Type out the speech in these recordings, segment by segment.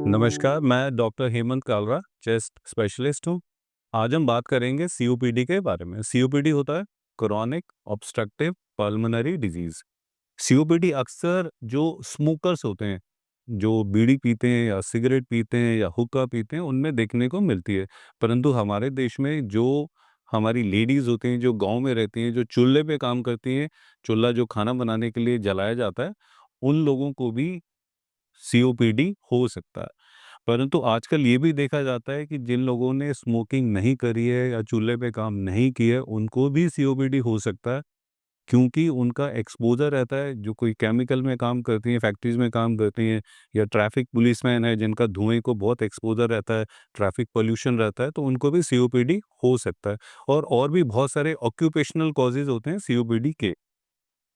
नमस्कार, मैं doctor Hemant Kalra, chest specialist हूँ। आज हम बात करेंगे सीओपीडी के बारे में। सीओपीडी होता है chronic obstructive pulmonary disease. COPD अक्सर जो स्मोकर्स होते हैं, जो बीड़ी पीते हैं या सिगरेट पीते हैं या हुक्का पीते हैं, उनमें देखने को मिलती है। परंतु हमारे देश में जो हमारी लेडीज़ होती हैं, जो गाँव में रहती हैं, जो चूल्हे पे काम करती हैं, चूल्हा जो खाना बनाने के लिए जलाया जाता है, उन लोगों को भी सीओपीडी हो सकता है। परंतु आजकल ये भी देखा जाता है कि जिन लोगों ने स्मोकिंग नहीं करी है या चूल्हे पे काम नहीं किया है, उनको भी सीओपीडी हो सकता है, क्योंकि उनका एक्सपोज़र रहता है। जो कोई केमिकल में काम करती हैं, फैक्ट्रीज़ में काम करती हैं, या ट्रैफिक पुलिसमैन है जिनका धुएँ को बहुत एक्सपोज़र रहता है, ट्रैफिक पॉल्यूशन रहता है, तो उनको भी सीओपीडी हो सकता है। और भी बहुत सारे ऑक्यूपेशनल कॉजेज़ होते हैं सीओपीडी के।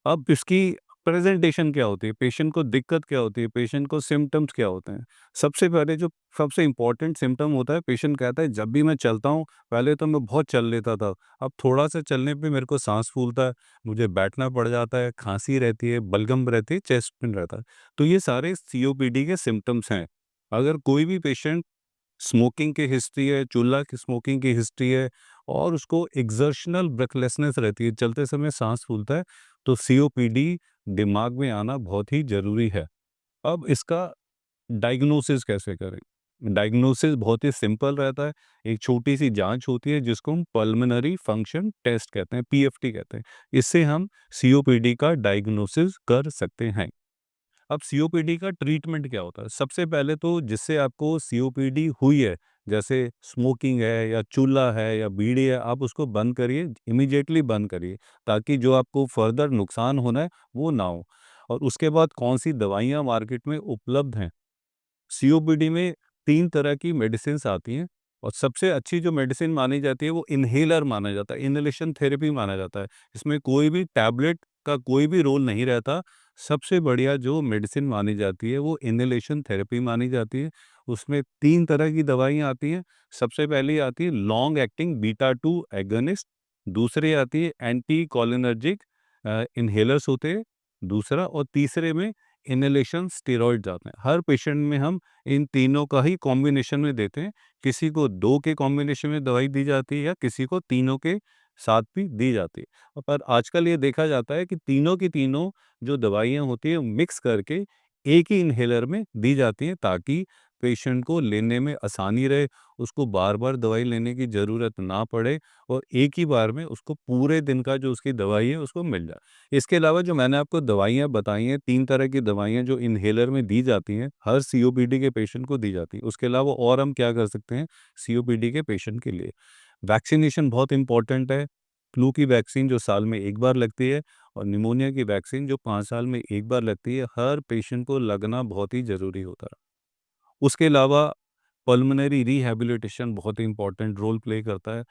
अब इसकी प्रेज़ेंटेशन क्या होती है? पेशेंट को दिक्कत क्या होती है? पेशेंट को सिम्पटम्स क्या होते हैं? सबसे पहले जो सबसे इम्पोर्टेंट सिम्पटम होता है, पेशेंट कहता है जब भी मैं चलता हूँ, पहले तो मैं बहुत चल लेता था, अब थोड़ा-सा चलने पे मेरे को साँस फूलता है, मुझे बैठना पड़ जाता है, खाँसी रहती है, बलगम रहती है, चेस्ट पेन रहता है। तो ये सारे सीओपीडी के सिम्पटम्स हैं। अगर कोई भी पेशेंट स्मोकिंग की हिस्ट्री है, चूल्हा की स्मोकिंग की हिस्ट्री है और उसको एक्सर्शनल ब्रेथलेसनेस रहती है, चलते समय साँस फूलता है, तो सीओपीडी दिमाग में आना बहुत ही ज़रूरी है। अब इसका डायग्नोसिस कैसे करें? डायग्नोसिस बहुत ही सिंपल रहता है। एक छोटी-सी जाँच होती है जिसको हम पल्मोनरी फंक्शन टेस्ट कहते हैं, पीएफटी कहते हैं। इससे हम सीओपीडी का डायग्नोसिस कर सकते हैं। अब सीओपीडी का ट्रीटमेंट क्या होता है? सबसे पहले तो जिससे आपको सीओपीडी हुई है, जैसे स्मोकिंग है या चूल्हा है या बीड़ी है, आप उसको बंद करिए, इमीडिएटली बंद करिए, ताकि जो आपको फर्दर नुकसान होना है, वो ना हो। और उसके बाद कौन-सी दवाइयाँ मार्केट में उपलब्ध हैं? सीओपीडी में 3 तरह की मेडिसिन्स आती हैं और सबसे अच्छी जो मेडिसिन मानी जाती है वो इन्हेलर माना जाता है, इन्हेलेशन थेरेपी माना जाता है। इसमें कोई भी टैबलेट का कोई भी रोल नहीं रहता। सबसे बढ़िया जो मेडिसिन मानी जाती है वो इन्हेलेशन थेरेपी मानी जाती है। उसमें 3 तरह की दवाइयाँ आती हैं। सबसे पहली आती है लॉन्ग एक्टिंग बीटा 2 एगोनिस्ट, दूसरी आती है एंटी कोलिनर्जिक इन्हेलर्स होते हैं, दूसरा, और तीसरे में इन्हेलेशन स्टेरॉइड्स आते हैं। हर पेशेंट में हम इन तीनों का ही कॉम्बिनेशन में देते हैं। किसी को 2 के कॉम्बिनेशन में दवाई दी जाती है या किसी को तीनों के साथ भी दी जाती है। पर आजकल ये देखा जाता है कि तीनों की तीनों जो दवाइयाँ होती हैं मिक्स करके एक ही इन्हेलर में दी जाती हैं, ताकि पेशेंट को लेने में आसानी रहे, उसको बार-बार दवाई लेने की ज़रूरत ना पड़े और एक ही बार में उसको पूरे दिन का जो उसकी दवाई है उसको मिल जाए। इसके अलावा जो मैंने आपको दवाइयाँ बताई हैं, 3 तरह की दवाइयाँ जो इन्हेलर में दी जाती हैं, हर सीओपीडी के पेशेंट को दी जाती हैं। उसके अलावा और हम क्या कर सकते हैं सीओपीडी के पेशेंट के लिए? वैक्सीनेशन बहुत इम्पोर्टेंट है। फ्लू की वैक्सीन जो साल में 1 बार लगती है और निमोनिया की वैक्सीन जो 5 साल में 1 बार लगती है, हर पेशेंट को लगना बहुत ही ज़रूरी होता है। उसके अलावा पल्मोनरी रिहैबिलिटेशन बहुत ही इम्पोर्टेंट रोल प्ले करता है।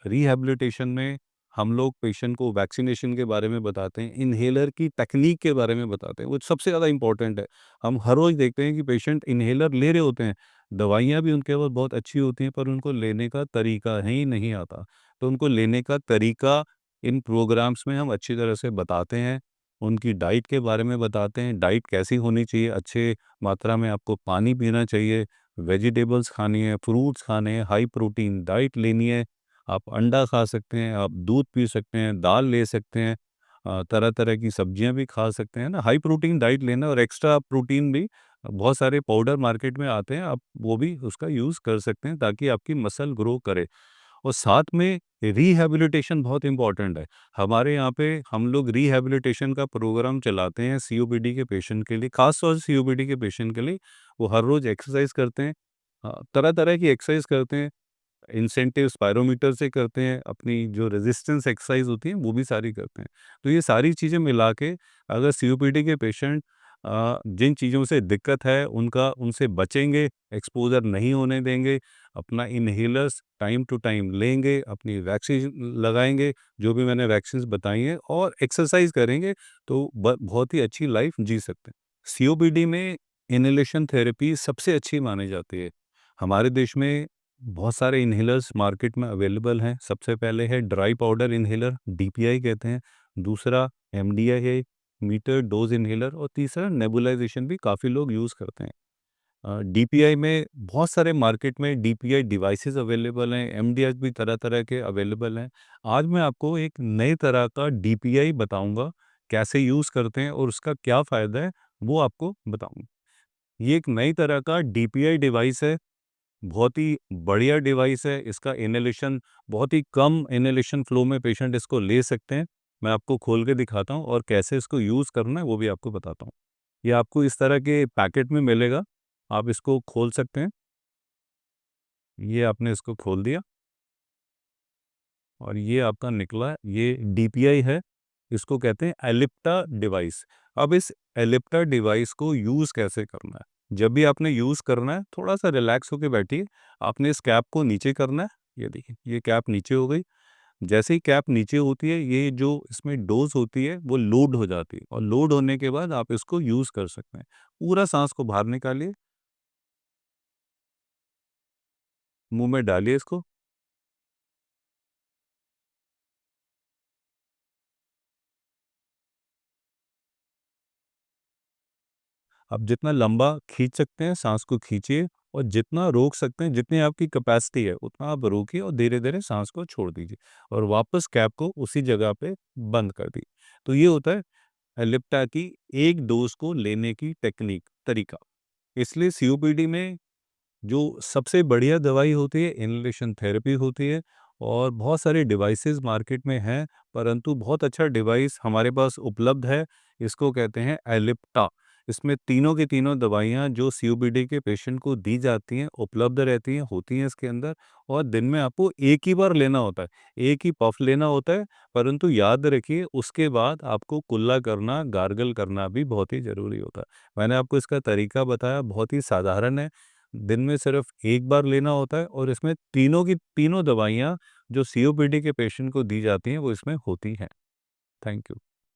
रिहैबिलिटेशन में हम लोग पेशेंट को वैक्सीनेशन के बारे में बताते हैं, इन्हेलर की टेक्नीक के बारे में बताते हैं, वो सबसे ज़्यादा इम्पोर्टेंट है। हम हर रोज़ देखते हैं कि पेशेंट इन्हेलर ले रहे होते हैं, दवाइयाँ भी उनके पास बहुत अच्छी होती हैं, पर उनको लेने का तरीका ही नहीं आता। तो उनको लेने का तरीका इन प्रोग्राम्स में हम अच्छी तरह से बताते हैं, उनकी डाइट के बारे में बताते हैं, डाइट कैसी होनी चाहिए, अच्छे मात्रा में आपको पानी पीना चाहिए, वेजिटेबल्स खानी है, फ्रूट्स खाने हैं, हाई प्रोटीन डाइट लेनी है, आप अंडा खा सकते हैं, आप दूध पी सकते हैं, दाल ले सकते हैं, तरह-तरह की सब्जियां भी खा सकते हैं ना। हाई प्रोटीन डाइट लेना और एक्स्ट्रा प्रोटीन भी बहुत सारे पाउडर मार्केट में आते हैं, आप वो भी उसका यूज़ कर सकते हैं ताकि आपकी मसल ग्रो करे। और साथ में रिहैबिलिटेशन बहुत इम्पोर्टेंट है। हमारे यहाँ पे हम लोग रिहैबिलिटेशन का प्रोग्राम चलाते हैं सीओपीडी के पेशेंट के लिए, खास तौर से सीओपीडी के पेशेंट के लिए। वो हर रोज़ एक्सरसाइज करते हैं, तरह-तरह की एक्सरसाइज करते हैं, इंसेंटिव स्पायरोमीटर से करते हैं, अपनी जो रेजिस्टेंस एक्सरसाइज होती है वो भी सारी करते हैं। तो ये सारी चीज़ें मिला के अगर सीओपीडी के पेशेंट जिन चीज़ों से दिक्कत है उनका उनसे बचेंगे, एक्सपोज़र नहीं होने देंगे, अपना इन्हेलर्स टाइम टू टाइम लेंगे, अपनी वैक्सीन लगाएँगे, जो भी मैंने वैक्सीन्स बताई हैं, और एक्सरसाइज करेंगे, तो बहुत ही अच्छी लाइफ जी सकते हैं। सीओपीडी में इन्हेलेशन थेरेपी सबसे अच्छी मानी जाती है। हमारे देश में बहुत सारे इन्हेलर्स मार्केट में अवेलेबल हैं। सबसे पहले है ड्राई पाउडर इन्हेलर, डीपीआई कहते हैं। दूसरा एमडीआई है, मीटर डोज इन्हेलर, और तीसरा नेबुलाइजेशन भी काफ़ी लोग यूज़ करते हैं। डीपीआई में बहुत सारे मार्केट में डीपीआई डिवाइसेस अवेलेबल हैं, एमडीएस भी तरह-तरह के अवेलेबल हैं। आज मैं आपको एक नए तरह का डीपीआई बताऊँगा, कैसे यूज़ करते हैं और उसका क्या फ़ायदा है, वो आपको बताऊँगा। ये एक नई तरह का डीपीआई डिवाइस है, बहुत ही बढ़िया डिवाइस है। इसका इन्हेलेशन बहुत ही कम इन्हेलेशन फ्लो में पेशेंट इसको ले सकते हैं। मैं आपको खोल के दिखाता हूँ और कैसे इसको यूज़ करना है, वो भी आपको बताता हूँ। ये आपको इस तरह के पैकेट में मिलेगा, आप इसको खोल सकते हैं। ये आपने इसको खोल दिया और ये आपका निकला, ये डीपीआई है, इसको कहते हैं एलिप्टा डिवाइस। अब इस एलिप्टा डिवाइस को यूज़ कैसे करना है? जब भी आपने यूज़ करना है, थोड़ा-सा रिलैक्स होके बैठिए, आपने इस कैप को नीचे करना है, ये देखिए, ये कैप नीचे हो गई। जैसे ही कैप नीचे होती है, ये जो इसमें डोज़ होती है, वो लोड हो जाती है और लोड होने के बाद आप इसको यूज़ कर सकते हैं। पूरा साँस को बाहर निकालिए, मुँह में डालिए इसको। आप जितना लंबा खींच सकते हैं, साँस को खींचिए और जितना रोक सकते हैं, जितनी आपकी कैपेसिटी है, उतना आप रोकिए और धीरे-धीरे साँस को छोड़ दीजिए और वापस कैप को उसी जगह पे बंद कर दीजिए। तो ये होता है एलिप्टा की एक डोज़ को लेने की टेक्नीक, तरीका। इसलिए सीओपीडी में जो सबसे बढ़िया दवाई होती है, इन्हेलेशन थेरेपी होती है और बहुत सारे डिवाइसेज़ मार्केट में हैं, परंतु बहुत अच्छा डिवाइस हमारे पास उपलब्ध है, इसको कहते हैं एलिप्टा। इसमें तीनों की तीनों दवाइयाँ जो सीओपीडी के पेशेंट को दी जाती हैं, उपलब्ध रहती हैं, होती हैं इसके अंदर और दिन में आपको एक ही बार लेना होता है, एक ही पफ लेना होता है, परंतु याद रखिए उसके बाद आपको कुल्ला करना, गार्गल करना भी बहुत ही ज़रूरी होता है। मैंने आपको इसका तरीका बताया, बहुत ही साधारण है। दिन में सिर्फ एक बार लेना होता है और इसमें तीनों की तीनों दवाइयाँ जो सीओपीडी के पेशेंट को दी जाती हैं, वो इसमें होती हैं। Thank you.